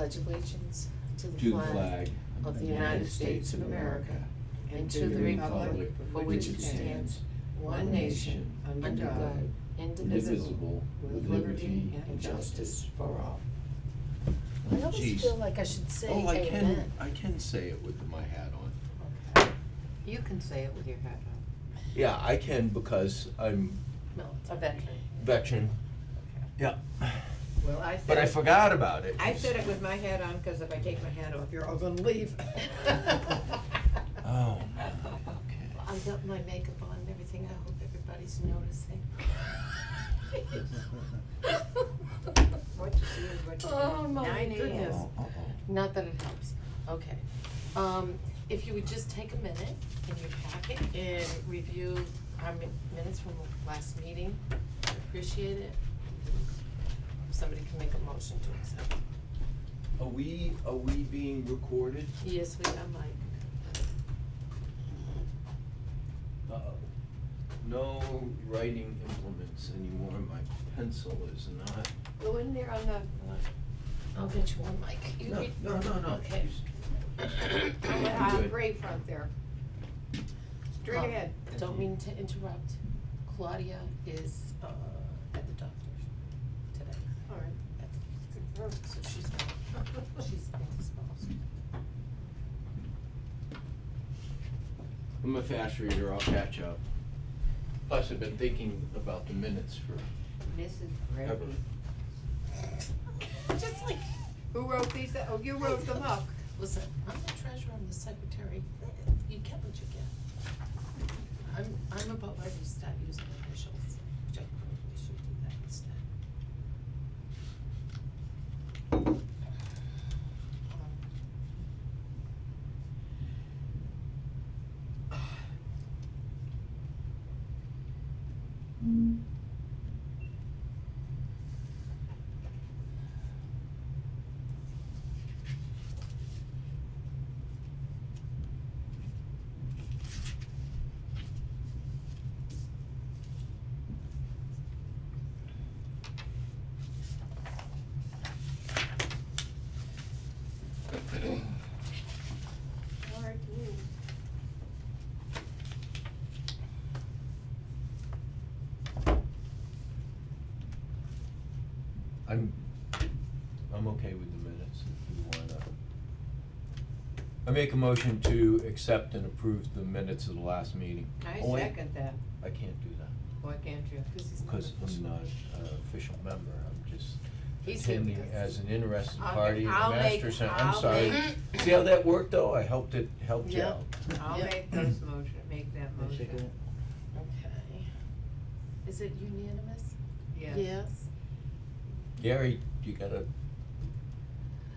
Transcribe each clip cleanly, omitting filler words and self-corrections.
pledge allegiance to to the flag of the United States of America and to the republic for which it stands, one nation, under God, indivisible, with liberty and justice for all. I always Jeez. feel like I should say Oh, amen. I can say it with my hat on. Okay. You can say it with your hat on. Yeah, I can because I'm No, it's a veteran. veteran. Yeah. Well, I said. But I forgot about it. I said it with my hat on, cause if I take my hat off, you're all gonna leave. Oh, okay. I've got my makeup on and everything, I hope everybody's noticing. What you see is what you get. Oh, my 9 a.m. goodness. Uh-oh. Not that it helps. Okay. If you would just take a minute in your packet and review our minutes from the last meeting, I'd appreciate it. If somebody can make a motion to accept. Are we being recorded? Yes, we have Mike. Uh-oh. No writing implements anymore. My pencil is not. Go in there on the, I'll get you one, Mike. You No, read- no. Okay. Good. gray front there. Straight ahead. Don't mean to interrupt. Claudia is, at the doctor's today. All right. So she's indisposed. I'm a fast reader. I'll catch up. Plus, I've been thinking about the minutes for Mrs. ever. Brevy. Just like, Who wrote these? Oh, you wrote them up. listen, I'm the treasurer, I'm the secretary, you get what you get. I'm about ready to start using initials, which I probably should do that instead. All right, you. I'm okay with the minutes if you wanna. I make a motion to accept and approve the minutes of the last meeting. I Oh, wait, second that. I can't do that Why can't you? Cause he's not because official. I'm not an official member. I'm just He's here attending with us. as an interested Okay, party. I'll The make- master sent, I'm I'll sorry. make- See how that worked though? I helped you Yeah. out. I'll Yep. make those motion, make that motion. Okay. Is it unanimous? Yes. Yes. Gary, you gotta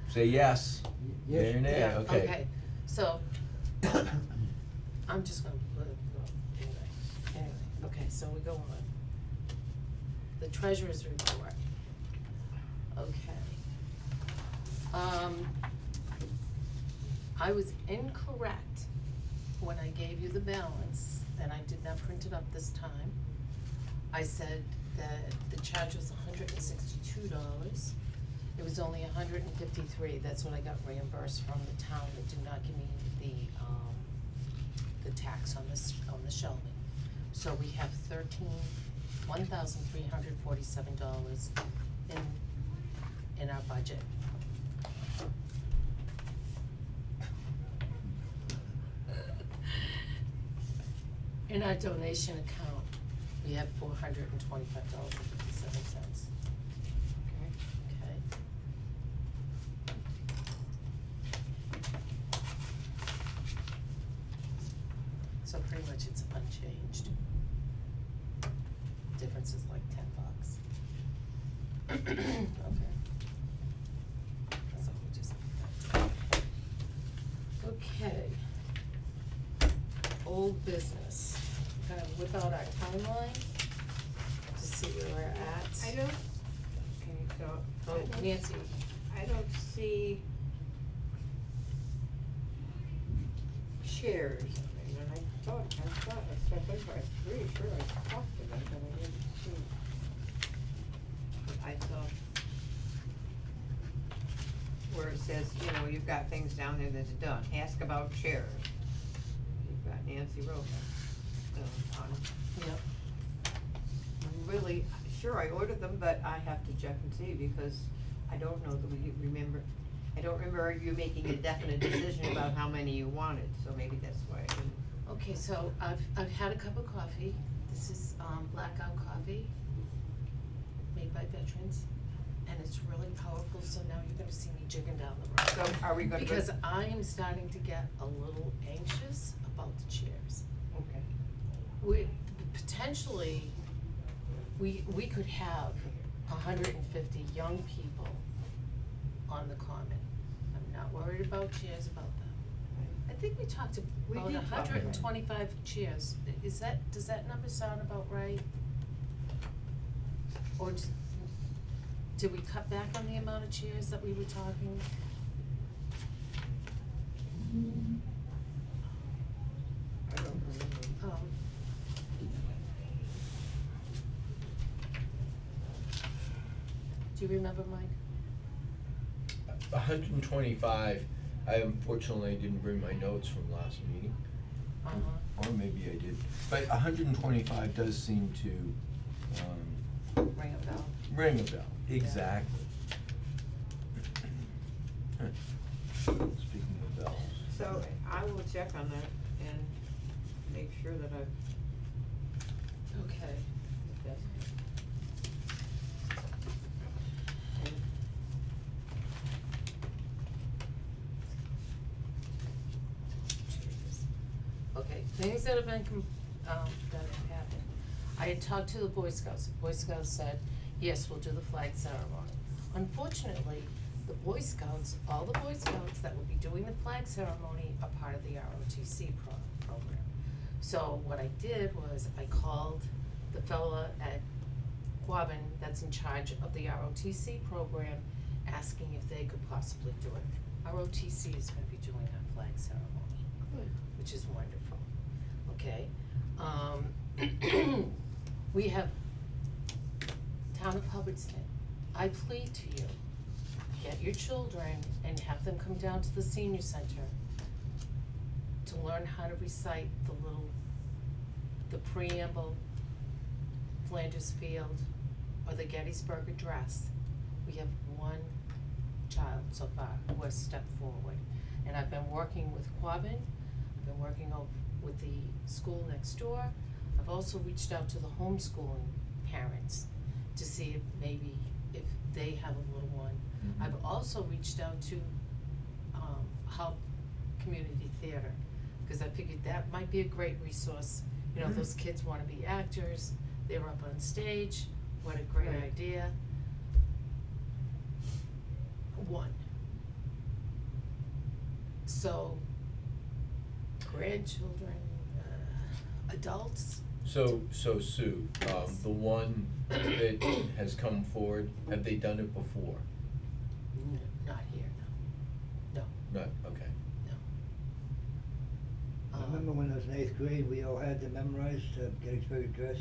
say yes. Yea or nay, Yeah, okay. So, I'm just gonna let it go, anyway, okay, so we go on. The treasurer's report. Okay. I was incorrect when I gave you the balance, and I did not print it up this time. I said that the charge was $162. It was only $153, that's what I got reimbursed from the town that did not give me the tax on the shelving. So we have $1,347 in our budget. In our donation account, we have $425.57. Okay. So pretty much it's unchanged. Difference is like $10. Okay. So we'll just leave that. Okay. Old business. Kind of whip out our timeline to see where we're at. I don't, okay, so. I Oh, don't- Nancy. I don't see chairs. I mean, and I thought, I was pretty sure I talked to them, but I didn't see. I thought, where it says, you know, you've got things down there that's done, ask about chairs. You've got Nancy wrote that, on Yep. really, sure, I ordered them, but I have to check and see, because I don't know that we remember, I don't remember you making a definite decision about how many you wanted, so maybe that's why I didn't. Okay, so I've had a cup of coffee. This is Blackout Coffee, made by veterans, and it's really powerful, so now you're gonna see me jigging down the road. So are we gonna? Because I am starting to get a little anxious about the chairs. Okay. We, potentially, we could have 150 young people on the common. I'm not worried about chairs about them. I think we talked We about did talk about it. 125 chairs. Does that number sound about right? Or did we cut back on the amount of chairs that we were talking? I don't remember. Do you remember, Mike? 125, I unfortunately didn't bring my notes from last meeting. Or maybe I did, but 125 does seem to, Ring a bell. ring a bell, exactly. Speaking of bells. So I will check on that and make sure that I've, Okay. that's. Okay, things that have been, that have happened. I had talked to the Boy Scouts. The Boy Scouts said, yes, we'll do the flag ceremony. Unfortunately, the Boy Scouts, all the Boy Scouts that will be doing the flag ceremony are part of the ROTC program. So what I did was I called the fella at Quabbin that's in charge of the ROTC program, asking if they could possibly do it. ROTC is gonna be doing that flag ceremony, which is wonderful, okay? We have Town of Hubbardston, I plead to you, get your children and have them come down to the senior center to learn how to recite the preamble, Flanders Field, or the Gettysburg Address. We have one child so far who has stepped forward. And I've been working with Quabbin, I've been working with the school next door. I've also reached out to the homeschooling parents to see if maybe if they have a little one. Mhm. I've also reached out to Hub Community Theater, because I figured that might be a great resource. You know, if those kids wanna be actors, they're up on stage, what a great Right. idea. One. So, grandchildren, adults, So Sue, Yes. the one that has come forward, have they done it before? not here, no, Not, okay. no. I remember when I was in 8th grade, we all had to memorize Gettysburg Address,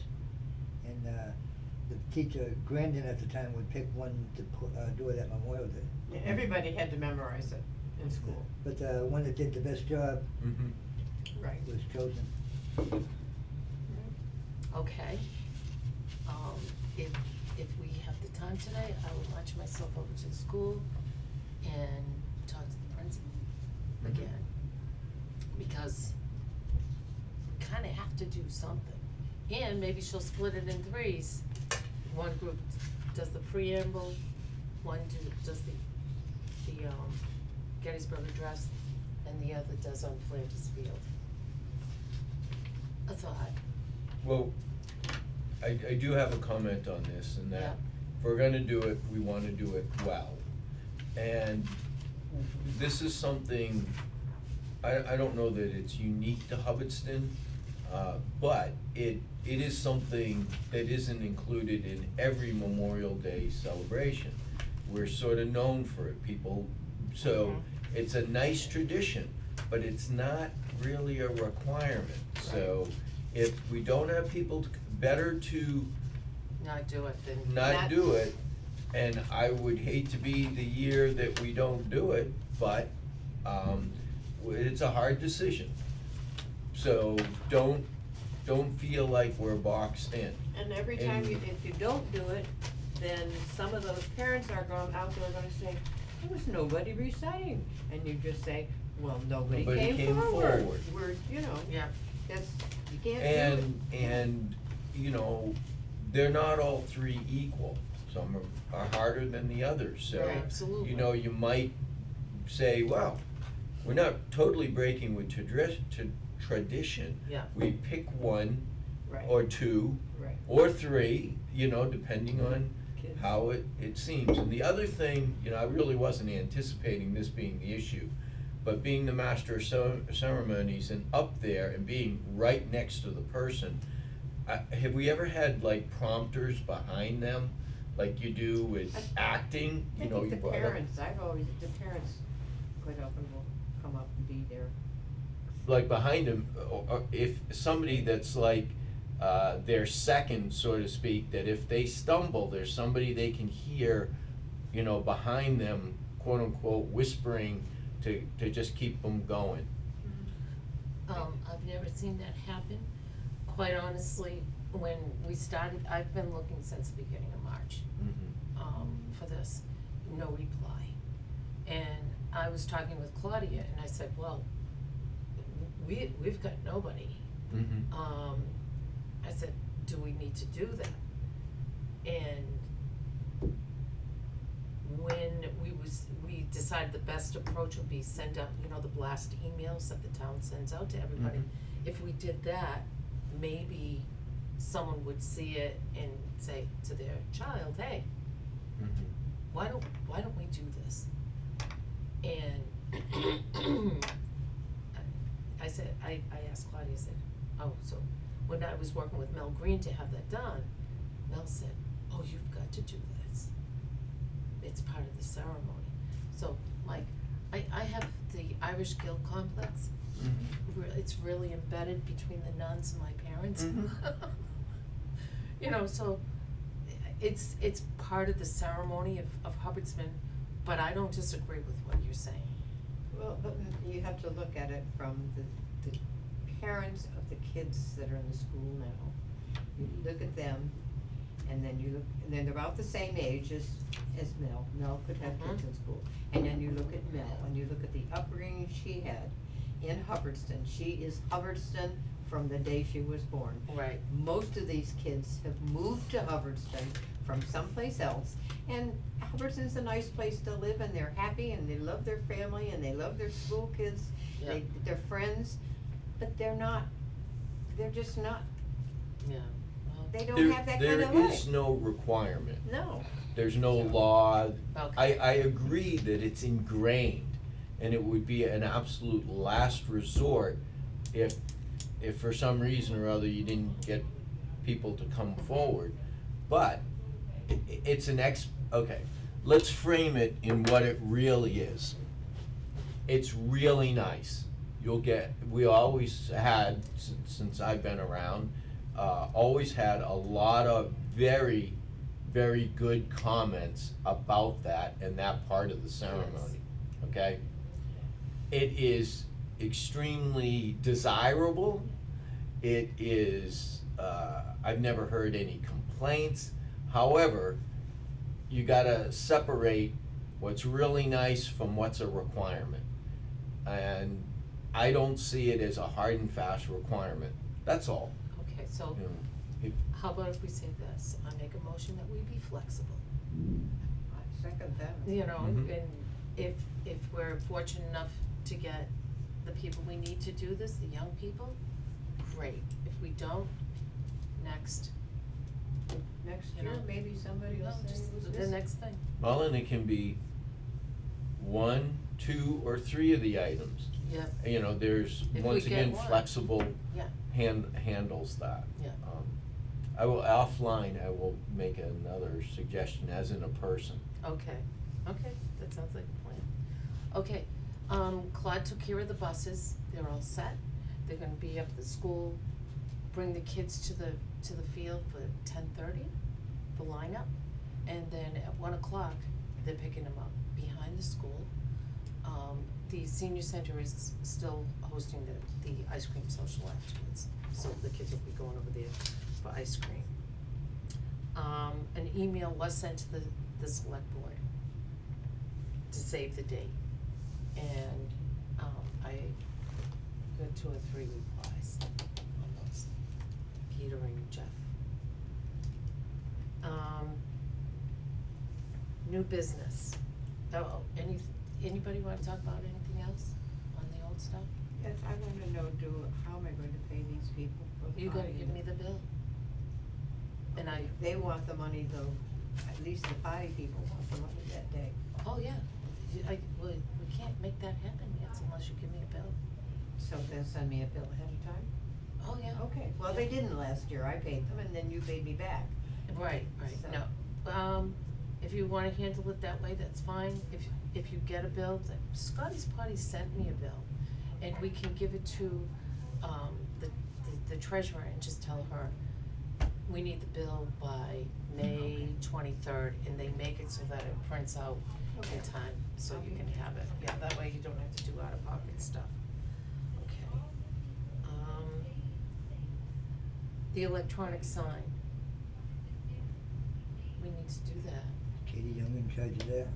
and the teacher, Grandin at the time, would pick one to do it at Memorial Day. Yeah, everybody had to memorize it in school. But the one that did the best job Mm-hmm. Right. was chosen. Okay, if we have the time today, I will launch myself over to the school and talk to the principal Mhm. again. Because we kinda have to do something, and maybe she'll split it in threes. One group does the preamble, one does the Gettysburg Address, and the other does on Flanders Field. A thought. Well, I do have a comment on this, and that Yeah. if we're gonna do it, we wanna do it well. And this is something, I don't know that it's unique to Hubbardston, but it is something that isn't included in every Memorial Day celebration. We're sort of known for it, people, so it's a nice tradition, but it's not really a requirement. So if we don't have people, better to Not do it, then. not do it And I would hate to be the year that we don't do it, but, it's a hard decision. So don't feel like we're boxed in. And every time And- if you don't do it, then some of those parents are out there gonna say, there was nobody reciting, and you just say, well, nobody Nobody came came forward. forward. We're, Yeah, that's, you can't do it. And, you know, they're not all three equal. Some are harder than the others, so, absolutely. you know, you might say, well, we're not totally breaking with tradition. Yeah. We pick one Right, or two right. or three, you know, depending on Kids. how it seems. And the other thing, you know, I really wasn't anticipating this being the issue, but being the master of ceremonies and up there and being right next to the person, have we ever had like prompters behind them, like you do with acting? I You know, think you the brought up, parents, the parents quite often will come up and be there. like behind them, or if somebody that's like, their second, so to speak, that if they stumble, there's somebody they can hear, you know, behind them, quote unquote, whispering to just keep them going. I've never seen that happen. Quite honestly, when we started, I've been looking since the beginning of March, for this, no reply. And I was talking with Claudia and I said, well, we've got nobody. I said, do we need to do that? And when we decided the best approach would be send out, you know, the blast emails that the town sends out to everybody. If we did that, maybe someone would see it and say to their child, hey, why don't we do this? And I said, I asked Claudia, I said, oh, so when I was working with Mel Green to have that done, Mel said, oh, you've got to do this. It's part of the ceremony. So, like, I have the Irish Guild complex. It's really embedded between the nuns and my parents. You know, so it's part of the ceremony of Hubbardston, but I don't disagree with what you're saying. Well, but you have to look at it from the parents of the kids that are in the school now. You look at them, and then you look, and they're about the same age as Mel. Mel could have kids in school. And then you look at Mel, and you look at the upbringing she had in Hubbardston. She is Hubbardston from the day she was born. Right. Most of these kids have moved to Hubbardston from someplace else, and Hubbardston's a nice place to live, and they're happy, and they love their family, and they love their school kids, Yeah. they're friends, but they're just not, Yeah. Well, they don't have that kind of There life. is no requirement. No. There's no law. Okay. I agree that it's ingrained, and it would be an absolute last resort if for some reason or other you didn't get people to come forward. But it's okay, let's frame it in what it really is. It's really nice. We always had, since I've been around, always had a lot of very, very good comments about that and that part of the ceremony, okay? It is extremely desirable. It is, I've never heard any complaints. However, you gotta separate what's really nice from what's a requirement. And I don't see it as a hard and fast requirement, that's all. Okay, so You know, if- how about if we say this, I make a motion that we be flexible. I second that. You know, Mhm. and if we're fortunate enough to get the people we need to do this, the young people, great. If we don't, next, Next You year, know. maybe somebody will no, say just it was the missing. next thing. Well, and it can be 1, 2, or 3 of the items. Yeah, You know, there's, we once get again, one. flexible yeah, handles that. Yeah. I will, offline, I will make another suggestion, as in a person. okay, that sounds like a plan. Okay, Claude took care of the buses, they're all set, they're gonna be up at the school, bring the kids to the field for 10:30, the lineup. And then at 1:00, they're picking them up behind the school. The senior center is still hosting the ice cream social afterwards, so the kids will be going over there for ice cream. An email was sent to the select board to save the date, and, I got 2 or 3 replies on those, Peter and Jeff. New business. Anybody wanna talk about anything else on the old stuff? Yes, I wanna know, how am I going to pay these people for the You gotta potty? give me the bill. And I, They want the money though, at least the potty people want the money that day. oh yeah, we can't make that happen yet unless you give me a bill. So they'll send me a bill ahead of time? Oh, yeah. Okay, well, they didn't last year, I paid them and then you paid me back. Right, So- no, if you wanna handle it that way, that's fine, if you get a bill, Scotty's Potty sent me a bill, and we can give it to, the treasurer and just tell her, we need the bill by May 23rd, and they make it so that it prints out Okay. in time, so you can have it, yeah, that way you don't have to do out-of-pocket stuff. Okay. The electronic sign. We need to do that. Katie Young in charge of that?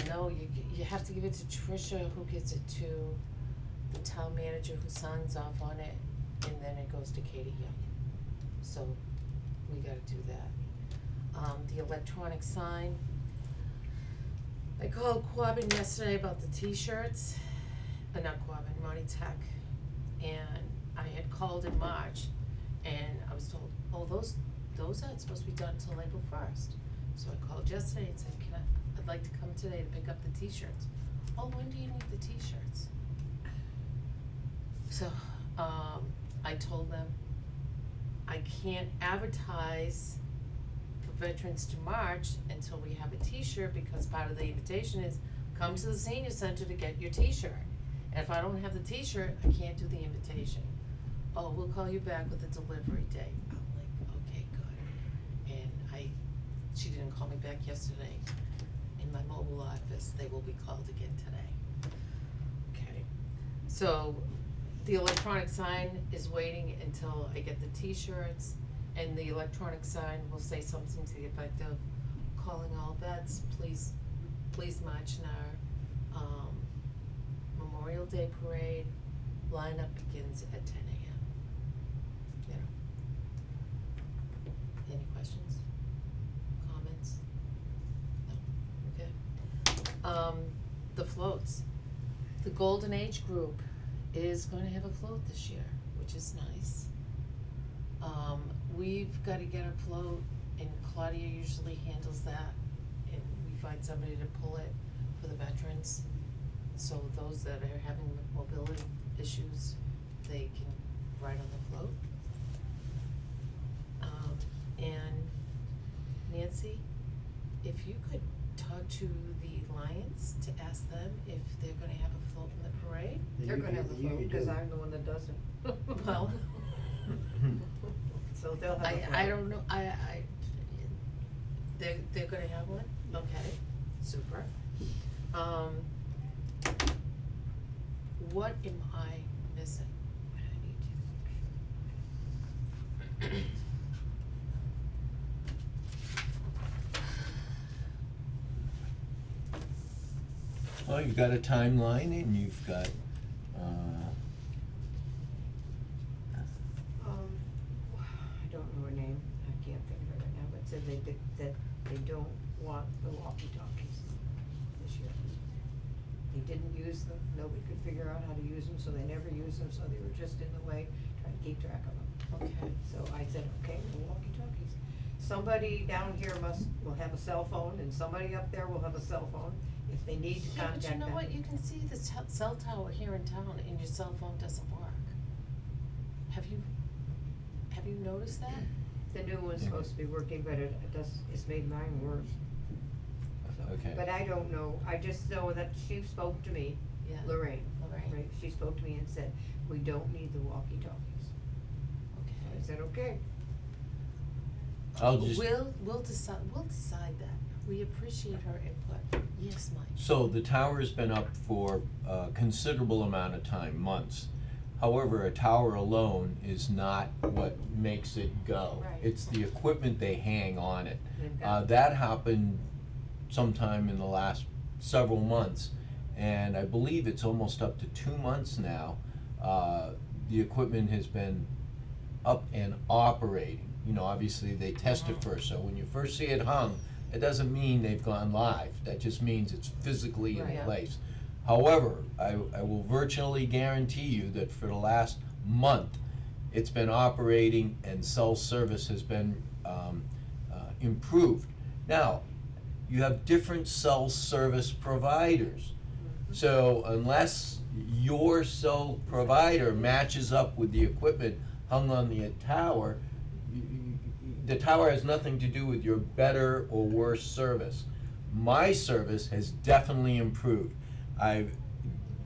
No, you have to give it to Tricia, who gives it to the town manager, who signs off on it, and then it goes to Katie Young. So, we gotta do that. The electronic sign. I called Quabbin yesterday about the t-shirts, not Quabbin, Monty Tech, and I had called in March, and I was told, oh, those aren't supposed to be done till April 1st. So I called yesterday and said, I'd like to come today to pick up the t-shirts. Oh, when do you need the t-shirts? So, I told them, I can't advertise for Veterans to March until we have a t-shirt, because part of the invitation is, come to the senior center to get your t-shirt. And if I don't have the t-shirt, I can't do the invitation. Oh, we'll call you back with a delivery date. I'm like, okay, good. And she didn't call me back yesterday. In my mobile office, they will be called again today. Okay, so the electronic sign is waiting until I get the t-shirts, and the electronic sign will say something to the effect of, calling all vets, please march in our, Memorial Day parade, lineup begins at 10 a.m. You know. Any questions? Comments? No, okay. The floats. The Golden Age group is gonna have a float this year, which is nice. We've gotta get a float, and Claudia usually handles that, and we find somebody to pull it for the veterans. So those that are having mobility issues, they can ride on the float. And Nancy, if you could talk to the Lions to ask them if they're gonna have a float in the parade. They're gonna have the You float, do. cause I'm the one that doesn't. Well, So they'll have a float. I don't know, they're gonna have one? Okay, super. What am I missing? What do I need to? Well, you've got a timeline and you've got, I don't know her name, I can't think of her right now, but said that they don't want the walkie-talkies this year. They didn't use them, nobody could figure out how to use them, so they never used them, so they were just in the way, trying to keep track of them. Okay. So I said, okay, no walkie-talkies. Somebody down here will have a cell phone, and somebody up there will have a cell phone, if they need to Yeah, contact them. but you know what, you can see the cell tower here in town and your cell phone doesn't work. Have you noticed that? The new one's Yeah. supposed to be working, but it's made mine worse. So, Okay. But I don't know, I just know that she spoke to me, Yeah. Lorraine, Lorraine. right, she spoke to me and said, we don't need the walkie-talkies. So I Okay. said, okay. I'll just. We'll decide that. We appreciate her input. Yes, Mike. So the tower's been up for a considerable amount of time, months. However, a tower alone is not what makes it go. Right. It's the equipment they hang on it. They've got- That happened sometime in the last several months, and I believe it's almost up to 2 months now. The equipment has been up and operating. You know, obviously they test it first, so when you first see it hung, it doesn't mean they've gone live. That just means it's physically in Right. place. However, I will virtually guarantee you that for the last month, it's been operating and cell service has been improved. Now, you have different cell service providers. So unless your cell provider matches up with the equipment hung on the tower, the tower has nothing to do with your better or worse service. My service has definitely improved. I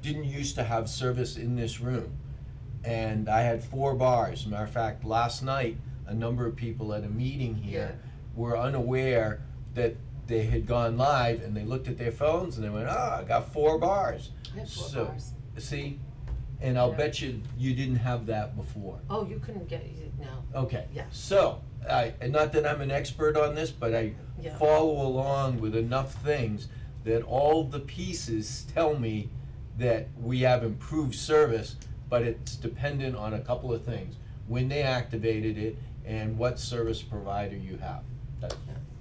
didn't used to have service in this room, and I had 4 bars. As a matter of fact, last night, a number of people at a meeting here were unaware that they had gone live, and they looked at their phones and they went, I got 4 bars. I have 4 So, bars. see, and I'll Yeah. bet you didn't have that before. Oh, you couldn't get it, no. Okay. Yeah. So, and not that I'm an expert on this, but I Yeah. follow along with enough things that all the pieces tell me that we have improved service, but it's dependent on a couple of things. When they activated it and what service provider you have. Yeah,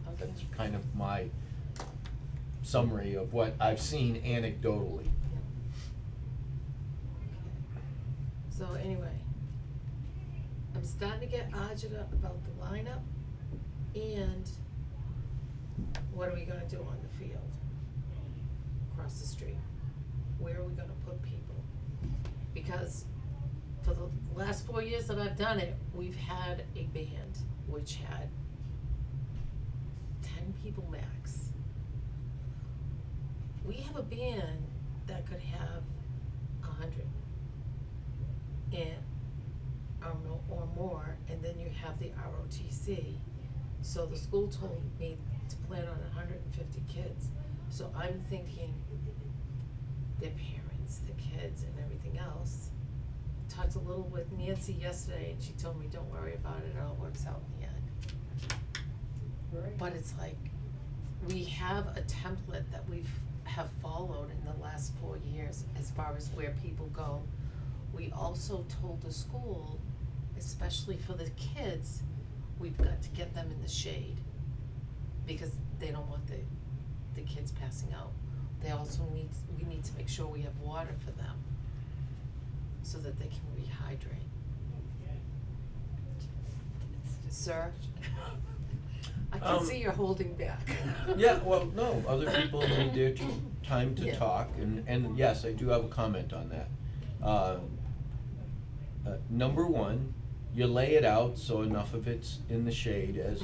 okay. That's kind of my summary of what I've seen anecdotally. So anyway, I'm starting to get agita about the lineup and what are we gonna do on the field? Across the street. Where are we gonna put people? Because for the last 4 years that I've done it, we've had a band which had 10 people max. We have a band that could have 100 and, or more, and then you have the ROTC. So the school told me to plan on 150 kids. So I'm thinking their parents, the kids and everything else. Talked a little with Nancy yesterday and she told me, don't worry about it, it all works out in the end. Right. But it's like, we have a template that have followed in the last 4 years as far as where people go. We also told the school, especially for the kids, we've got to get them in the shade because they don't want the kids passing out. They also we need to make sure we have water for them so that they can rehydrate. Sir? I can see you're holding back. Yeah, well, no, other people need their time to Yeah. talk, and yes, I do have a comment on that. Number one, you lay it out so enough of it's in the shade as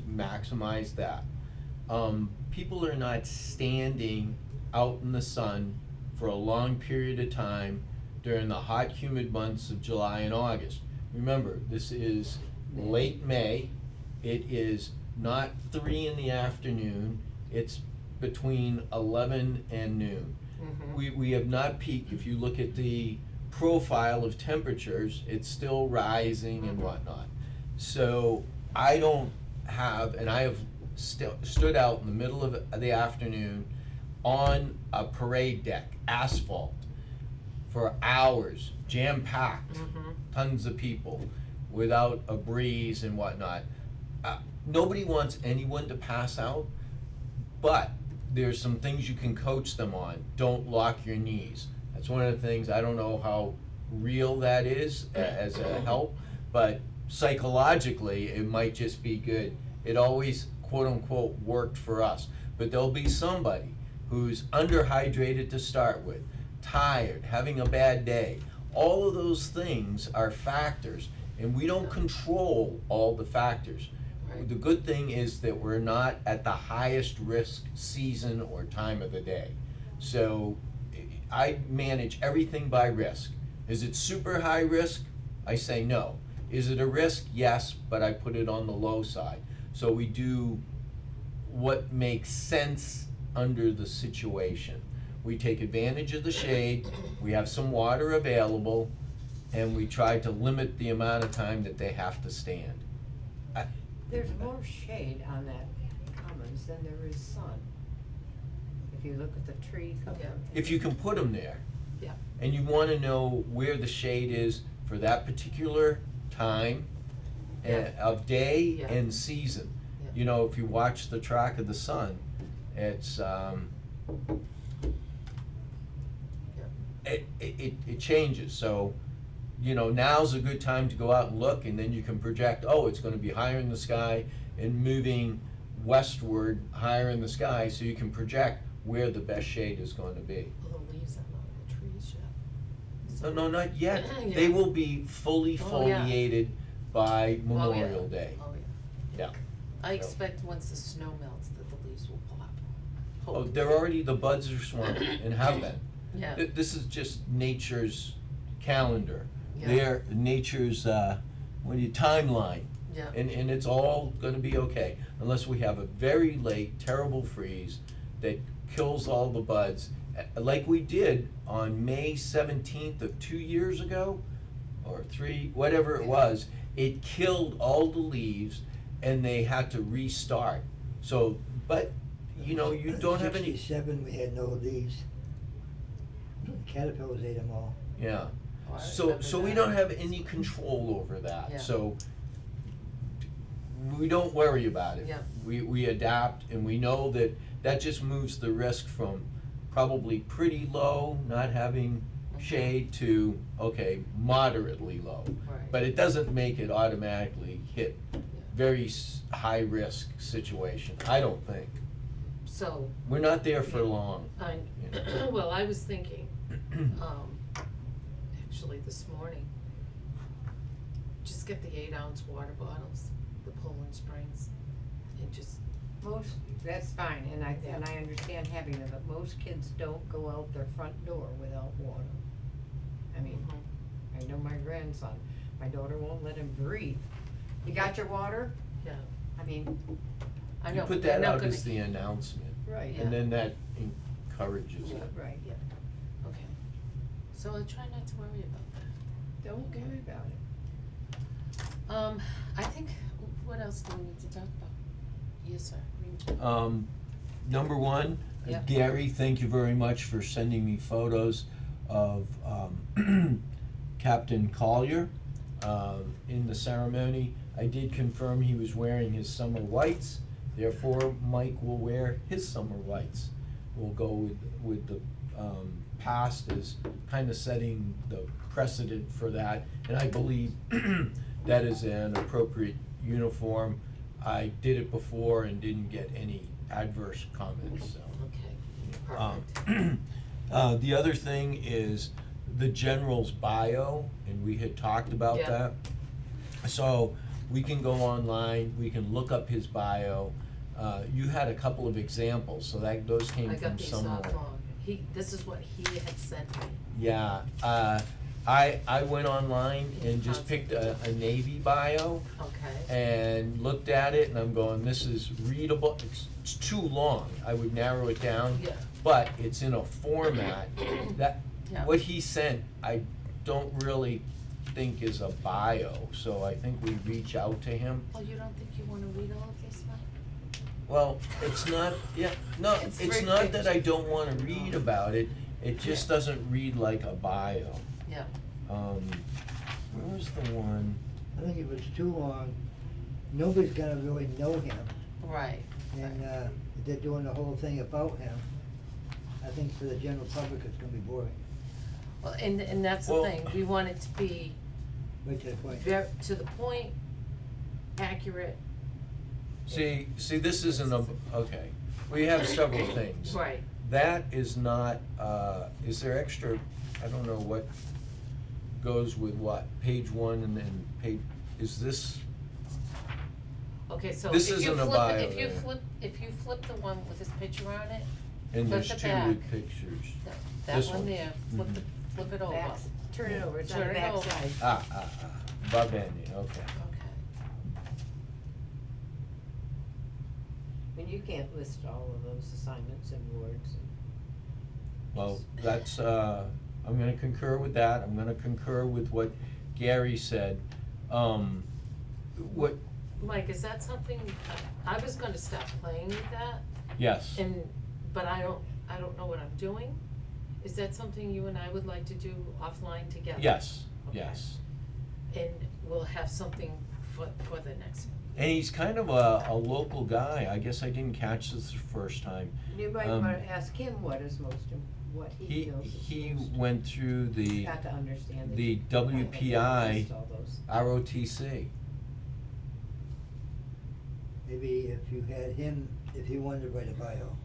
maximize that. People are not standing out in the sun for a long period of time during the hot, humid months of July and August. Remember, this is late May. It is not 3 in the afternoon. It's between 11 and noon. We have not peaked. If you look at the profile of temperatures, it's still rising and whatnot. So I don't have, and I have stood out in the middle of the afternoon on a parade deck, asphalt, for hours, jam-packed, tons of people, without a breeze and whatnot. Nobody wants anyone to pass out, but there's some things you can coach them on. Don't lock your knees. That's one of the things, I don't know how real that is as a help, but psychologically, it might just be good. It always, quote unquote, worked for us. But there'll be somebody who's underhydrated to start with, tired, having a bad day. All of those things are factors, and we don't control all the factors. Right. The good thing is that we're not at the highest risk season or time of the day. So I manage everything by risk. Is it super high risk? I say no. Is it a risk? Yes, but I put it on the low side. So we do what makes sense under the situation. We take advantage of the shade, we have some water available, and we try to limit the amount of time that they have to stand. There's more shade on that commons than there is sun. If you look at the tree cover. Yeah. If you can put them there. Yeah. And you wanna know where the shade is for that particular time Yeah. of day Yeah. and season. Yeah. You know, if you watch the track of the sun, it's, it changes, so, you know, now's a good time to go out and look, and then you can project, oh, it's gonna be higher in the sky and moving westward, higher in the sky, so you can project where the best shade is gonna be. Well, the leaves aren't on the trees yet. No, not yet, Yeah. they will be fully Oh, yeah. foliated by Oh, yeah. Memorial Day, Oh, yeah. yeah. I expect once the snow melts that the leaves will pop. Oh, they're already, the buds are swarming and have been. Yeah. This is just nature's calendar, Yeah. their nature's, timeline. Yeah. And it's all gonna be okay, unless we have a very late, terrible freeze that kills all the buds, like we did on May 17th of 2 years ago, or 3, whatever it was. It killed all the leaves, and they had to restart. So, but, you know, you don't have any, 67, we had no leaves. Caterpillars ate them all. yeah. Oh, I So remember we that. don't have any control over Yeah. that, so we don't worry about it. Yeah. We adapt, and we know that that just moves the risk from probably pretty low, not having shade, to, okay, moderately low. Right. But it doesn't make it automatically hit very high risk situation, I don't think. So, We're not there for long. well, I was thinking, actually this morning, just get the 8-ounce water bottles, the Poland Springs, and just, That's fine, and I understand having them, but most kids don't go out their front door without water. I mean, I know my grandson, my daughter won't let him breathe. You got your water? yeah, I mean, I You know, put but they're that not out gonna. as the announcement, right, Yeah. and then that encourages it. right, Yeah, okay. So I'll try not to worry about that. don't worry about it. I think, what else do we need to talk about? Yes, sir. Number one, Yeah. Gary, thank you very much for sending me photos of Captain Collier in the ceremony. I did confirm he was wearing his summer whites, therefore Mike will wear his summer whites. We'll go with the past as kind of setting the precedent for that, and I believe that is an appropriate uniform. I did it before and didn't get any adverse comments, so. Okay, perfect. The other thing is the general's bio, and we had talked about Yeah. that. So we can go online, we can look up his bio. You had a couple of examples, so those came I from got these somewhere. off this is what he had sent me. Yeah, I went online and just picked a Navy bio Okay, and looked at it, and I'm going, this is readable. It's too long, I would narrow it down. yeah, But it's in a format that, Yeah. what he sent, I don't really think is a bio, so I think we reach out to him. oh, you don't think you wanna read all of this, Mike? Well, it's not, yeah, no, It's it's very not that I picture. don't wanna read about it, it just doesn't read like a bio. Yeah, Where was the one? I think it was too long. Nobody's gonna really know him, right, and, if they're doing the whole thing about him, I think for the general public, it's gonna be boring, well, and that's the Well- thing, we want it to be right to the point. to the point, accurate. See, this isn't a, okay, we have several things. Right, That is not, is there extra, I don't know what goes with what, page one and then is this, okay, so This if you isn't a flip, bio if you there. flip the one with his picture on it, and Flip there's the two back. with pictures. that This one one. there, flip it over. Back, turn it over, it's on Turn the it back over. side. Bob Andy, okay. Okay. you can't list all of those assignments in words and. Well, that's, I'm gonna concur with that, I'm gonna concur with what Gary said. What, Mike, is that something, I was gonna stop playing with that, yes, but I don't know what I'm doing. Is that something you and I would like to do offline together? yes, Okay. yes. And we'll have something for the next, And he's kind of a local guy, I guess I didn't catch this the first time. You might Um, wanna ask him what is what he feels is He most. went through the Got to understand that the you might have to WPI list all those. ROTC. Maybe if you had him, if he wanted to write a bio.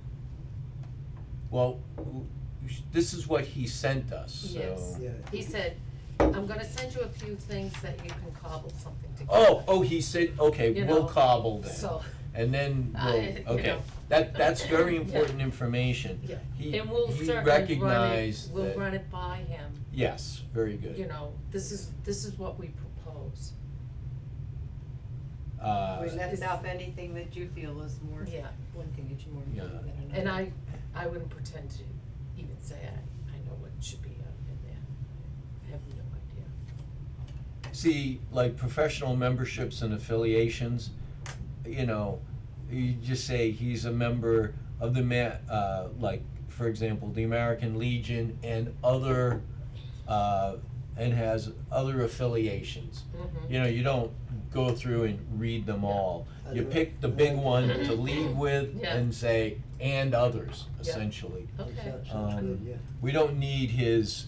Well, this is what he sent us, so. yes. Yeah. He said, I'm gonna send you a few things that you can cobble something together. Oh, he said, okay, You we'll know, cobble then. So, And then we'll, you okay, know. that's very Yeah. important information. yeah, He and we'll certainly run recognized it, we'll that- run it by him, Yes, very good. you know, this is what we propose. We left Is- off anything that you feel is more, Yeah. one thing that you more Yeah. important than another. And I wouldn't pretend to even say I know what should be in there. I have no idea. See, like professional memberships and affiliations, you know, you just say he's a member of the like, for example, the American Legion and other, and has other affiliations. Mhm. You know, you don't go through and read them all. You Other- pick the big one to lead with Yeah. and say, and others, Yeah. essentially. Okay, Sounds good, yeah. We don't need his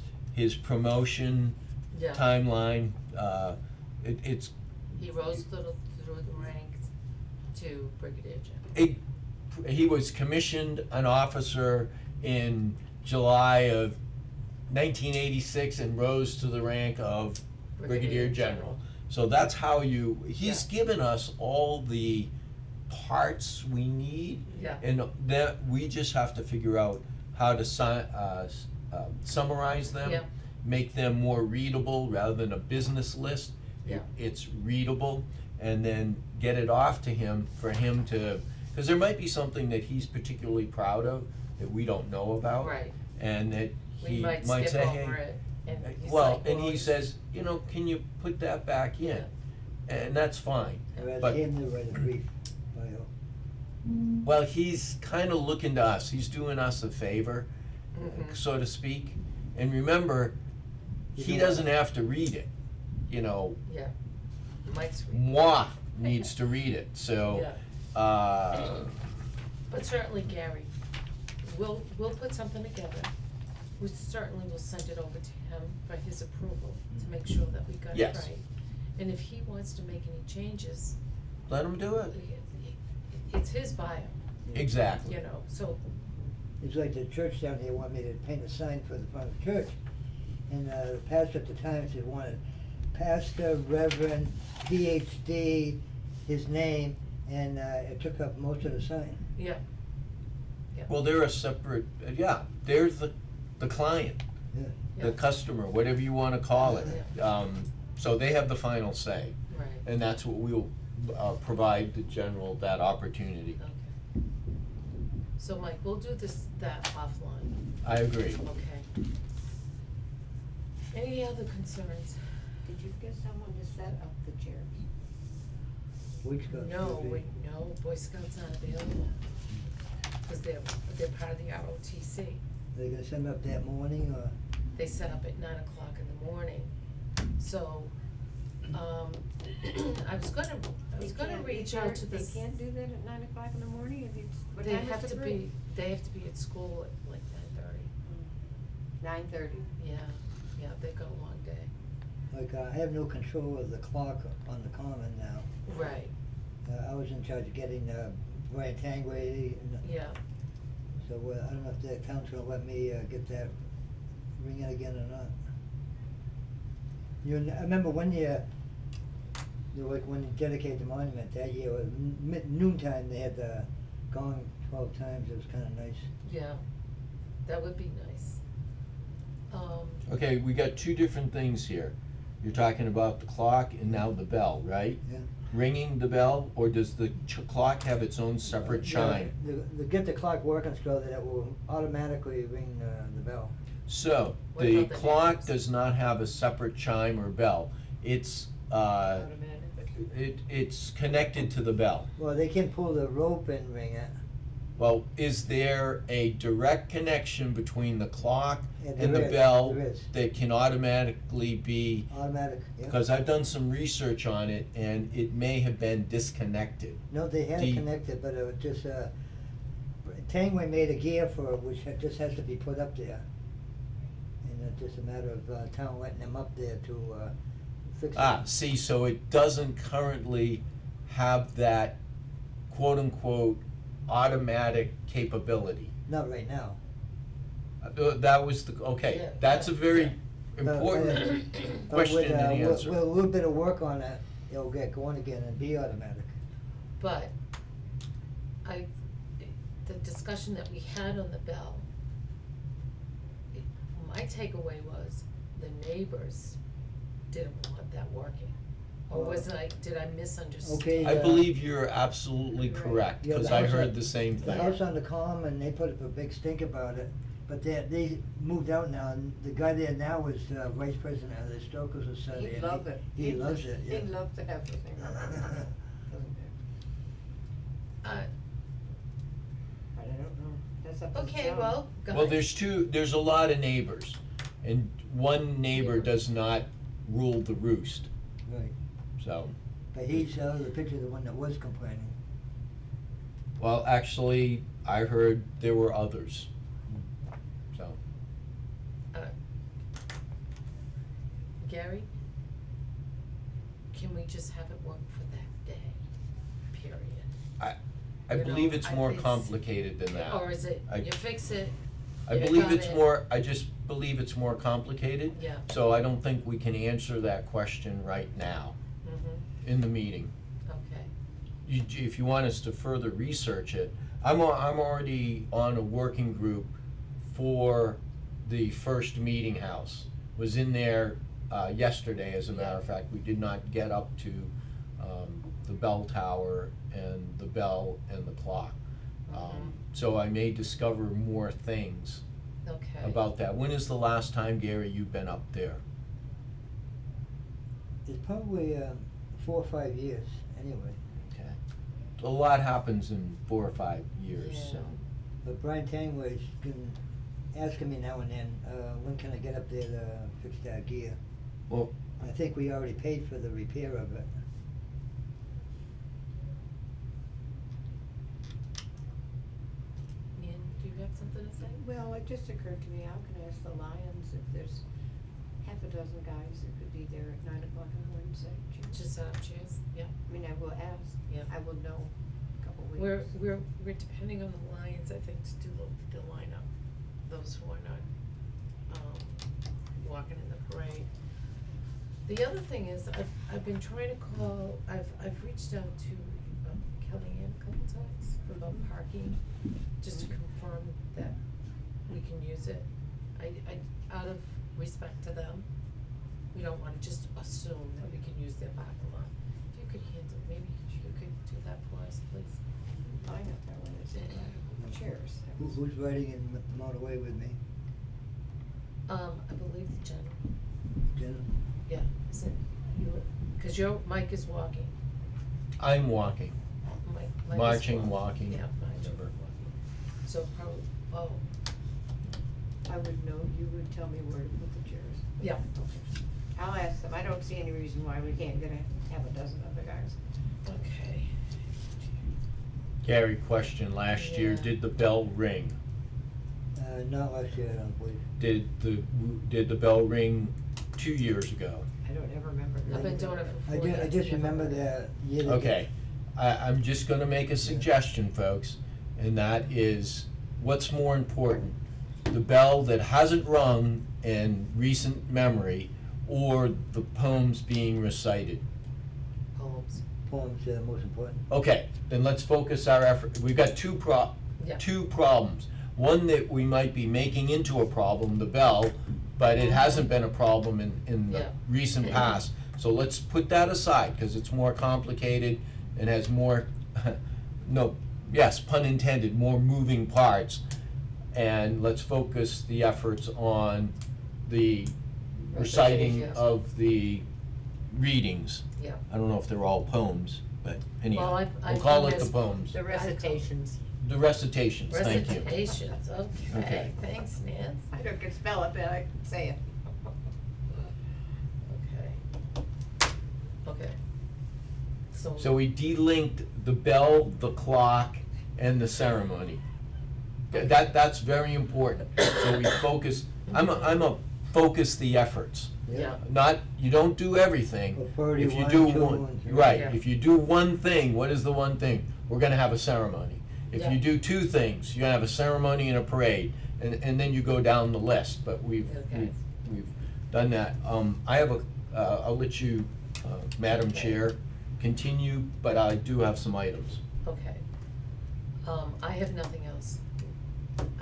promotion yeah. timeline, it's, He rose through the ranks to brigadier general. he was commissioned an officer in July of 1986 and rose to the rank of Brigadier General. So that's how he's Yeah. given us all the parts we need, Yeah, and that we just have to figure out how to summarize them. Yeah. Make them more readable rather than a business list. Yeah. It's readable, and then get it off to him for him to, cause there might be something that he's particularly proud of that we don't know about. right. And that We he might might skip say, over hey, it and he's well, like, and well, he says, you know, can you put that back in? Yeah. And that's fine. Or ask But- him to write a brief bio. Well, he's kinda looking to us, he's doing us a favor, Mhm. so to speak. And remember, he You know- doesn't have to read it, you know, Yeah, Mike's moi needs to read it, so, Yeah. But certainly, Gary, we'll put something together. We certainly will send it over to him for his approval, to make sure that we got it right. Yes. And if he wants to make any changes, let him do it. it's his bio, Exactly. you know, so, It's like the church down here wanted me to paint a sign for the front of the church. And the pastor at the time said, wanted Pastor, Reverend, PhD, his name, and it took up most of the sign. yeah, Well, they're a separate, they're the client, Yeah. the Yeah. customer, whatever you wanna call it. So they have the final say, right, and that's what we'll, provide the general that opportunity. okay. So Mike, we'll do that offline, I agree. okay? Any other concerns? Did you get someone to set up the chairs? Boy Scouts No, could be. no, Boy Scouts aren't available, cause they're part of the ROTC. They gonna send up that morning, or? They set up at 9 o'clock in the morning, so, I was gonna reach out to the. They can't do that at 9 o'clock in the morning, if you, what They time is have the to break? be, they have to be at school at like 9:30. yeah, they've got a long day. Like, I have no control of the clock on the common now. Right, I was in charge of getting, Brian Tangway, and, yeah, so, I don't know if the town's gonna let me, get that ring in again or not. I remember one year, like, when you dedicated the monument, that year, it was noontime, they had the gong 12 times, it was kinda nice. yeah, that would be nice. Okay, we got two different things here. You're talking about the clock and now the bell, right? Yeah. ringing the bell, or does the clock have its own separate chime? Get the clock working so that it will automatically ring the bell. So, What the about the clock neighbors? does not have a separate chime or bell. It's, Automatic. it's connected to the bell. Well, they can pull the rope and ring it. Well, is there a direct connection between the clock Yeah, and the there is, bell there is. that can automatically be, Automatic, yeah. because I've done some research on it and it may have been disconnected. No, they had Do it you- connected, but it was just, Tangway made a gear for it, which just has to be put up there. And it's just a matter of, town letting them up there to, fix it. Ah, see, so it doesn't currently have that quote-unquote automatic capability. Not right now. That was the, okay, Yeah, that's a very But, important but question with, and with- answer. With a little bit of work on it, it'll get going again and be automatic. But the discussion that we had on the bell, my takeaway was the neighbors didn't want that working. Or did I misunderstand? Okay. I believe you're absolutely Right. correct, Yeah, cause the I house heard on- the same The thing. house on the common, they put up a big stink about it, but they moved out now, and the guy there now is vice president of the Historical Society. He'd and love it. He loves it, yeah. He'd love to have the thing running. Doesn't it? But I don't know, that's up to the Okay, town. well, guys. Well, there's a lot of neighbors, and one neighbor does not rule the roost, Right, so. but he's, the picture of the one that was complaining. Well, actually, I heard there were others, so. Gary, can we just have it work for that day, period? I You believe know, it's I more think complicated than that. Or is it, I- you fix it, I you believe got it's it. more, I just believe it's more complicated. Yeah. So I don't think we can answer that question right now in the meeting. okay, If you want us to further research it, I'm already on a working group for the first meeting house. Was in there, yesterday, as a matter of fact. We did not get up to, the bell tower and the bell and the clock. So I may discover more things okay. about that. When is the last time, Gary, you've been up there? It's probably, 4 or 5 years, anyway. Okay. A lot happens in 4 or 5 years, so. Yeah. But Brian Tangway's been asking me now and then, when can I get up there to fix that gear? Well, I think we already paid for the repair of it. Ian, do you have something to say? Well, it just occurred to me, how can I ask the Lions if there's half a dozen guys that could be there at 9 o'clock on Wednesday? Just set up chairs, yeah. I mean, I will ask. Yeah. I will know a couple weeks. We're depending on the Lions, I think, to do the lineup, those who are not, walking in the parade. The other thing is, I've been trying to call, I've reached out to Kellyanne a couple times about parking, just to confirm that we can use it. I, out of respect to them, we don't wanna just assume that we can use their parking lot. If you could handle, maybe you could do that for us, please. I got that one, it's chairs. That was- Who's riding in the motorway with me? I believe the general, Jen? yeah, is it, cause Mike is walking, I'm walking, Mike is marching, walking, Yeah, marching, whatever. walking. So probably, oh, I would know, you would tell me where to put the chairs. yeah, Okay. I'll ask them, I don't see any reason why we can't get have a dozen other guys. okay. Gary, question, last year, Yeah. did the bell ring? Not last year, I don't believe. Did the bell ring 2 years ago? I don't ever remember. I've been doing it for 4 years. I just never remember heard of that it. year. to Okay, I'm just gonna make a suggestion, folks, and that is, what's more important? The bell that hasn't rung in recent memory, or the poems being recited? Poems, Poems are most important. Okay, then let's focus our effort, we've got Yeah. two problems. One that we might be making into a problem, the bell, but it hasn't been a problem in the Yeah. recent past. So let's put that aside, cause it's more complicated and has more, no, yes, pun intended, more moving parts. And let's focus the efforts on the reciting Recitations. of the readings. Yeah. I don't know if they're all poems, but anyhow, Well, I we'll call think it the as- poems, The recitations. the recitations, thank you. Recitations, okay, Okay. thanks, Nance. I don't can spell it, but I can say it. Okay. Okay. So we delinked the bell, the clock, and the ceremony. That's very important, so we focus, I'm a focus the efforts. Yeah. Not, you don't do everything. Well, priority If you one, do two, one, and three. right, Yeah. if you do one thing, what is the one thing? We're gonna have a ceremony. If Yeah. you do two things, you're gonna have a ceremony and a parade, and then you go down the list, but we've Okay. done that. I have I'll let you, Madam Okay. Chair, continue, but I do have some items. Okay. I have nothing else.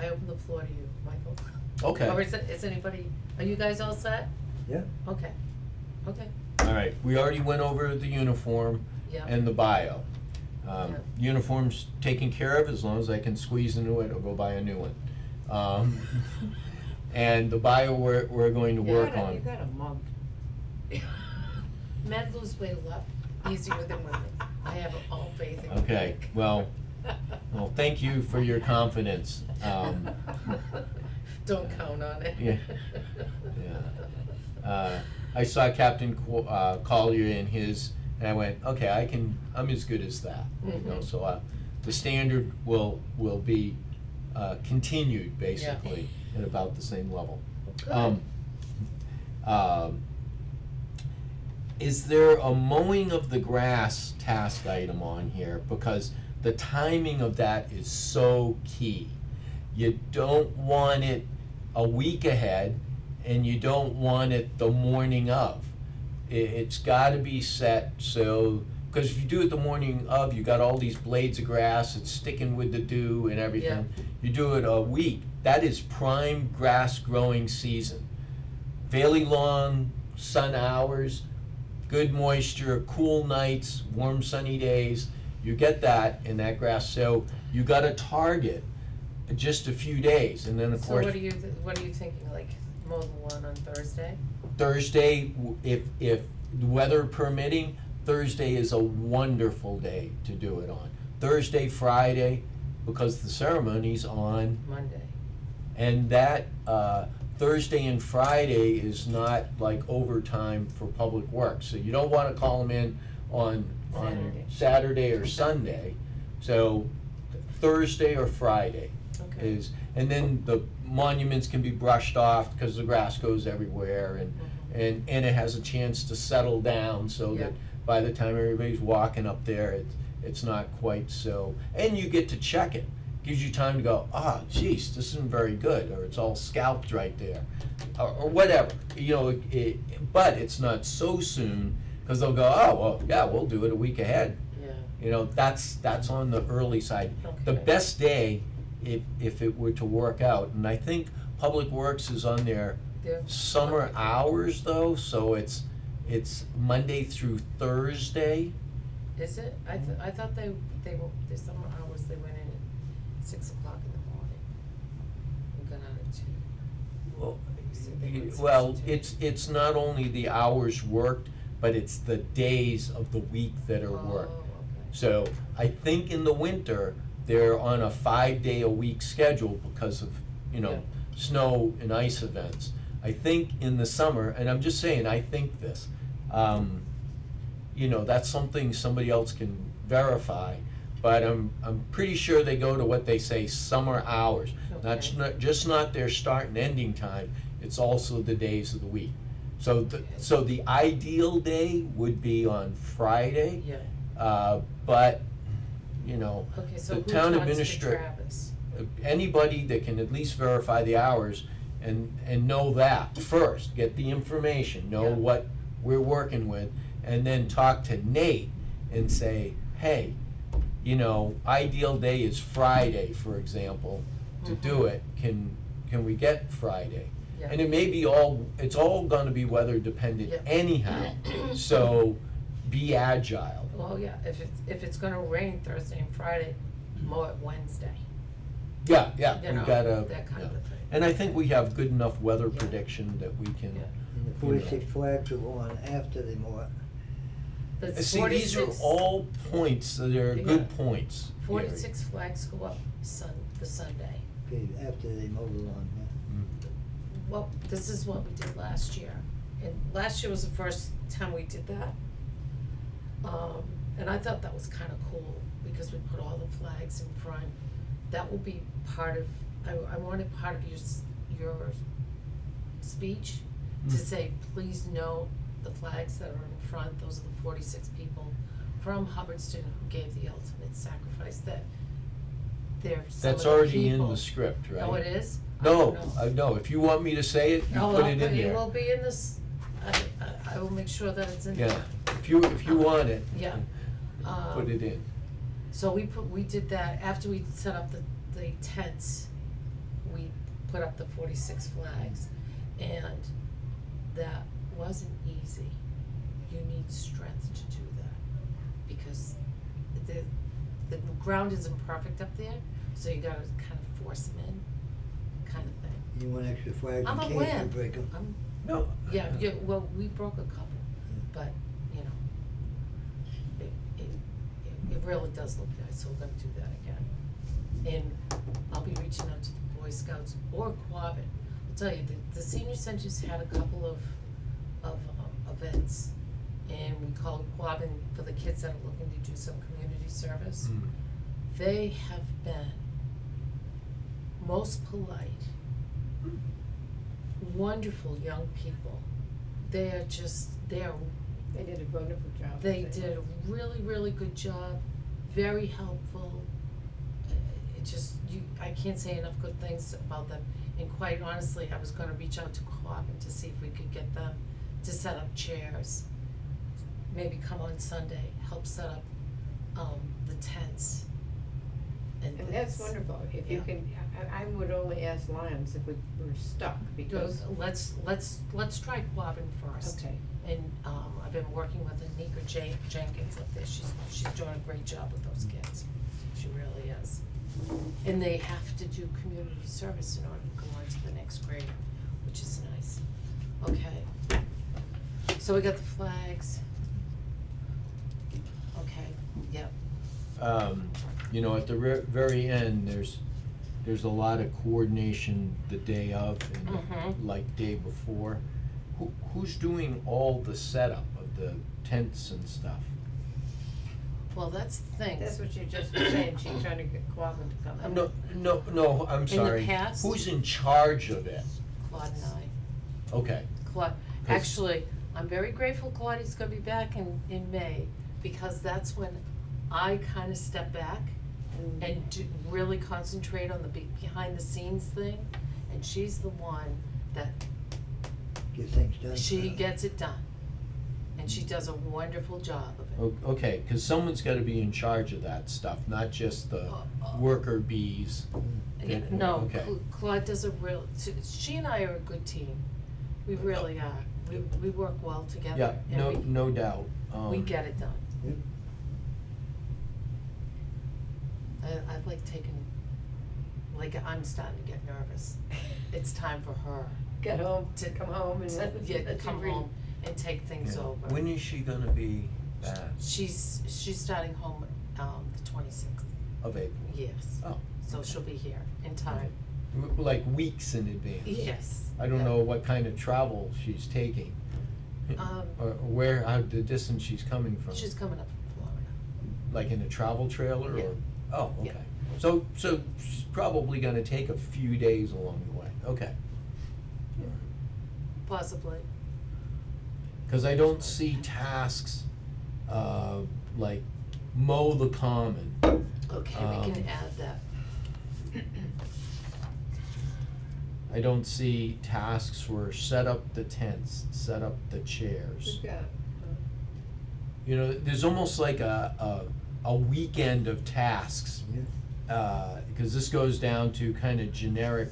I open the floor to you, Michael. Okay. Or is anybody, are you guys all set? Yeah. Okay, okay, All right, we already went over the uniform yeah. and the bio. Yeah. Uniform's taken care of, as long as I can squeeze into it or go buy a new one. And the bio, we're going to work You on. got a mug. Men lose weight a lot easier than women. I have all faith in Okay, Mike. well, thank you for your confidence. Don't count on it. Yeah. I saw Captain Collier in his, and I went, okay, I'm as good as that, you know, Mhm. so, the standard will be, continued, basically, at about the same level. Good. Is there a mowing of the grass task item on here? Because the timing of that is so key. You don't want it a week ahead, and you don't want it the morning of. It's gotta be set so, because if you do it the morning of, you got all these blades of grass, it's sticking with the dew and everything. You do it a week, that is prime grass growing season. Fairly long sun hours, good moisture, cool nights, warm sunny days, you get that in that grass, so you gotta target just a few days, and then of So course, what are you thinking, like mow the lawn on Thursday? Thursday, if the weather permitting, Thursday is a wonderful day to do it on. Thursday, Friday, because the ceremony's on, Monday. and that, Thursday and Friday is not like overtime for public works, so you don't wanna call them in on Saturday. Saturday or Sunday. So Thursday or Friday Okay. is, and then the monuments can be brushed off because the grass goes everywhere, Mhm. and it has a chance to settle down so Yeah. that by the time everybody's walking up there, it's not quite so, and you get to check it. Gives you time to go, geez, this isn't very good, or it's all scalped right there, or whatever, you know, but it's not so soon, cause they'll go, well, yeah, we'll do it a week ahead. Yeah, You know, that's on the early side. The Okay. best day, if it were to work out, and I think Public Works is on their They're- summer hours though, so it's Monday through Thursday. Is it? I thought they were, the summer hours, they went in at 6 o'clock in the morning. And got out at 2. Well, So they went Well, 6 to 2. it's not only the hours worked, but it's the days of the week that are worked. Oh, okay. So I think in the winter, they're on a 5-day-a-week schedule because of, you know, Yeah. snow and ice events. I think in the summer, and I'm just saying, I think this, you know, that's something somebody else can verify, but I'm pretty sure they go to what they say summer hours. That's Okay. not, just not their start and ending time, it's also the days of the week. So the ideal day would be on Friday, Yeah, but, you know, okay, so the who town talks to administrator, Travis? anybody that can at least verify the hours and know that first, get the information, know Yeah. what we're working with, and then talk to Nate and say, hey, you know, ideal day is Friday, for example, to do Mhm. it, can we get Friday? Yeah. And it may be it's all gonna be weather dependent Yeah. anyhow, so be agile. Well, yeah, if it's gonna rain Thursday and Friday, mow it Wednesday, Yeah, you we know, gotta, that kind of yeah. a thing. And I think we have good enough weather Yeah. prediction that we can. Yeah. And the 46 flags will go on after they mow it. That's See, these are 46 all points, they're Yeah. good points. Gary. 46 flags go up the Sunday. Okay, after they mow the lawn, yeah. Mm. Well, this is what we did last year, and last year was the first time we did that. And I thought that was kinda cool, because we put all the flags in front. That will be part of, I wanted part of your speech to Mm. say, please note the flags that are in front, those are the 46 people from Hubbardston who gave the ultimate sacrifice, that they're some of That's the already in people- the script, right? Oh, it is? I No, don't know. no, if you want me to say it, you No, put I'll it in It there. will be in this, I will make sure that it's in there. Yeah, if you want it, Yeah. put it in. So we did that, after we set up the tents, we put up the 46 flags, and that wasn't easy. You need strength to do that, because the ground isn't perfect up there, so you gotta kind of force them in, kind of thing. You want extra flags I'm in case you aware, break them. No. yeah, well, we broke a couple, but, you know, it really does look nice, so we're gonna do that again. And I'll be reaching out to the Boy Scouts or Quabbin. I'll tell you, the senior centers had a couple of events, and we called Quabbin for the kids that are looking to do some community service. Mm. They have been most polite, wonderful young people. They are They did a wonderful job. they did a really, really good job, very helpful. It just, I can't say enough good things about them. And quite honestly, I was gonna reach out to Quabbin to see if we could get them to set up chairs. Maybe come on Sunday, help set up, the tents. And that's wonderful, if you Yeah. can, I would only ask Lions if we were stuck, because. Let's try Quabbin first. Okay. And, I've been working with Anika Jenkins up there, she's doing a great job with those kids, she really is. And they have to do community service in order to go on to the next grade, which is nice. Okay, so we got the flags. Okay, yep, You know, at the very end, there's a lot of coordination the day of and Mhm. like day before. Who's doing all the setup of the tents and stuff? well, that's the thing. That's what you just were saying, she's trying to get Quabbin to come in. No, I'm the sorry. past- Who's in charge of it? Claude and I. Okay, Claude, actually, I'm very grateful Claudia's gonna be back in May, because that's when I kinda step back and really concentrate on the behind the scenes thing, and she's the one that, Get things done. she gets it done. And she does a wonderful job of it. okay, cause someone's gotta be in charge of that stuff, not just the worker bees. Yeah, that- no, okay. Claude does a she and I are a good team, we really are, we work well together, Yeah, and no doubt. we get it done. Yep. I've like taken, like, I'm starting to get nervous. It's time for her Get home, to come home and let yeah, let you come read. home and take things Yeah. over. When is she gonna be back? She's starting home, the 26th, Of April? yes. Oh. So she'll be here in time. Like weeks in advance? Yes. I don't yeah. know what kind of travel she's taking. Or the distance she's coming from. She's coming up from Florida. Like in a travel trailer Yeah. or? Oh, Yeah. okay. So she's probably gonna take a few days along the way, okay. Possibly. Cause I don't see tasks, like mow the common. Okay, we can add that. I don't see tasks for set up the tents, set up the chairs. We've got, You know, there's almost like a weekend of tasks. Yeah. Because this goes down to kind of generic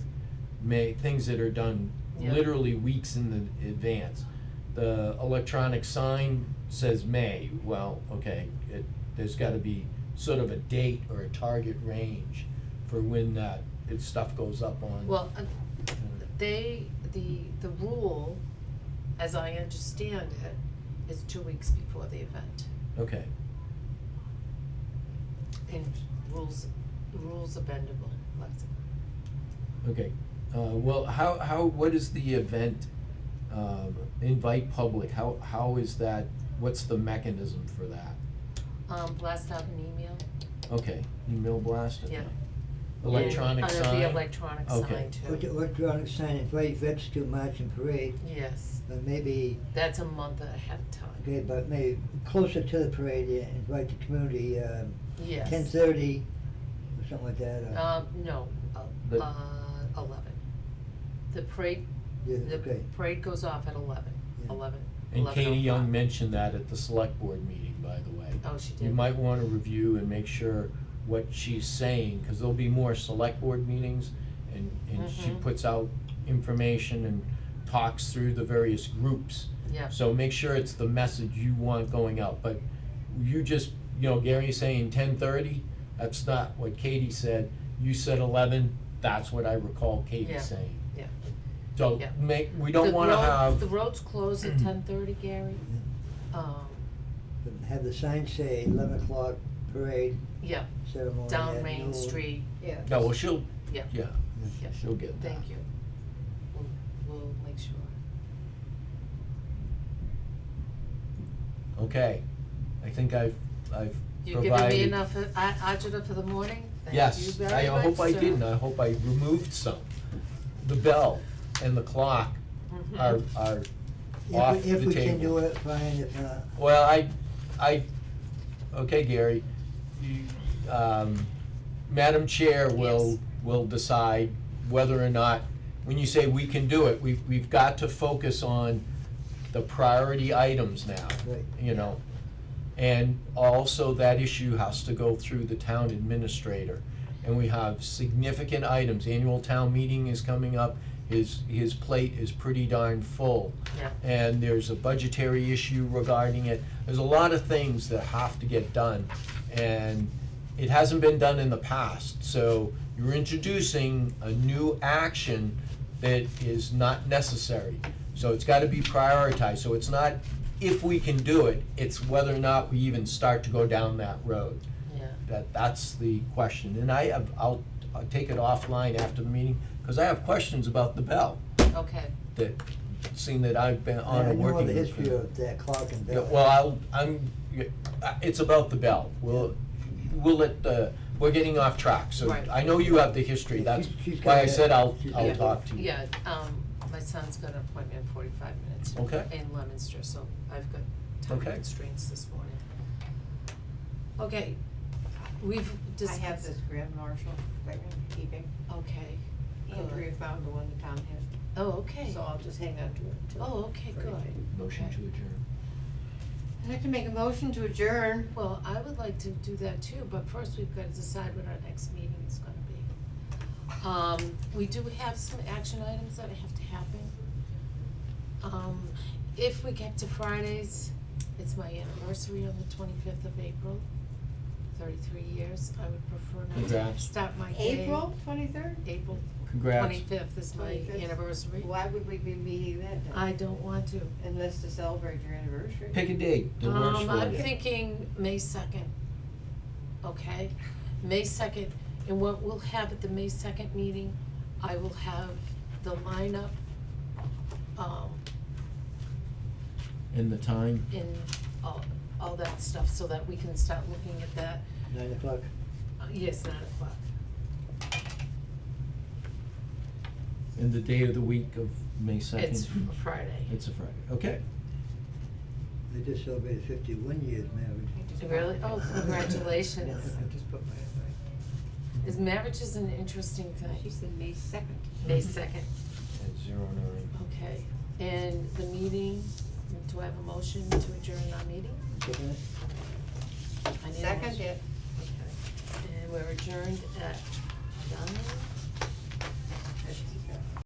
things that are done Yeah. literally weeks in the advance. The electronic sign says May, well, okay, there's gotta be sort of a date or a target range for when stuff goes up on. Well, the rule, as I understand it, is 2 weeks before the event. Okay, And rules are bendable, flexible. okay, well, what is the event, invite public, how is that, what's the mechanism for that? Blast out an email. Okay, email blast, okay. Yeah. Electronic And sign? there'll be electronic Okay. sign too. Electronic sign, invite vets to march and parade, Yes, but maybe, that's a month ahead of time. okay, but maybe closer to the parade, invite the community, Yes. 10:30 or something like that, No, The- 11. The parade, yeah, the okay. parade goes off at 11, Yeah. 11. And Katie Young 11:05. mentioned that at the select board meeting, by the way. Oh, she did? You might wanna review and make sure what she's saying, cause there'll be more select board meetings, and she Mhm. puts out information and talks through the various groups. Yeah. So make sure it's the message you want going out, but you just, Gary's saying 10:30, that's not what Katie said, you said 11, that's what I recall Katie Yeah. saying. Yeah. So Yeah. we don't The wanna road- have. The roads close at 10:30, Gary. But have the sign say 11 o'clock parade Yeah, ceremony down at Main noon. Street, Yeah. No, well, she'll, yeah, yeah, yeah. she'll get that. Thank you. We'll make sure. Okay, I think I've You giving provided. me enough agita for the morning? Thank you Yes, very I much, hope I sir. didn't, I hope I removed some. The bell and the clock Mhm. are off the table. If we can do it, fine, if not, Well, okay, Gary, Madam Chair Yes. will decide whether or not, when you say we can do it, we've got to focus on the priority items now. right. And also that issue has to go through the town administrator. And we have significant items, annual town meeting is coming up, his plate is pretty darn full. Yeah. And there's a budgetary issue regarding it, there's a lot of things that have to get done. And it hasn't been done in the past, so you're introducing a new action that is not necessary. So it's gotta be prioritized, so it's not if we can do it, it's whether or not we even start to go down that road. Yeah, That's the question, and I'll take it offline after the meeting, cause I have questions about the bell, okay, that, seeing that I've been on I a know working the group. history of that clock and Yeah, bell. well, it's about the bell, we'll we're getting off track, so Right. I know you have the history, that's She's why I got said it. I'll She's I'll got it. talk to you. yeah, my son's got an appointment in 45 minutes. Okay. In Leominster, so I've got Okay. time constraints this morning. Okay, we've I discussed. have this grand marshal that I'm keeping. Okay. Andrea found the one the town had, Oh, okay. so I'll just hang on to it until. Oh, okay, good. Friday. Motion to Okay. adjourn. I'd like to make a motion to adjourn. Well, I would like to do that too, but first we've got to decide what our next meeting is gonna be. We do have some action items that have to happen. If we get to Fridays, it's my anniversary on the 25th of April, 33 years. I would prefer not to Congrats. start my day. April 23rd? April Congrats. 25th is my 25th. anniversary. Why would we be meeting that day? I don't want to. Unless to celebrate your anniversary. Pick a date that works for I'm you. thinking May 2nd, okay? May 2nd, and what we'll have at the May 2nd meeting, I will have the lineup, And the time, in all that stuff, so that we can start looking at that. 9 o'clock. Yes, 9:00. and the day of the week of May 2nd? It's Friday. It's a Friday, okay. They just celebrated 51 years married. I just Really? put- Oh, congratulations. I just put my, Is marriage is an interesting thing. she said May 2nd. May 2nd, At 09. okay. And the meeting, do I have a motion to adjourn our meeting? Second it? I need a Second motion. it. Okay, and we're adjourned at 9.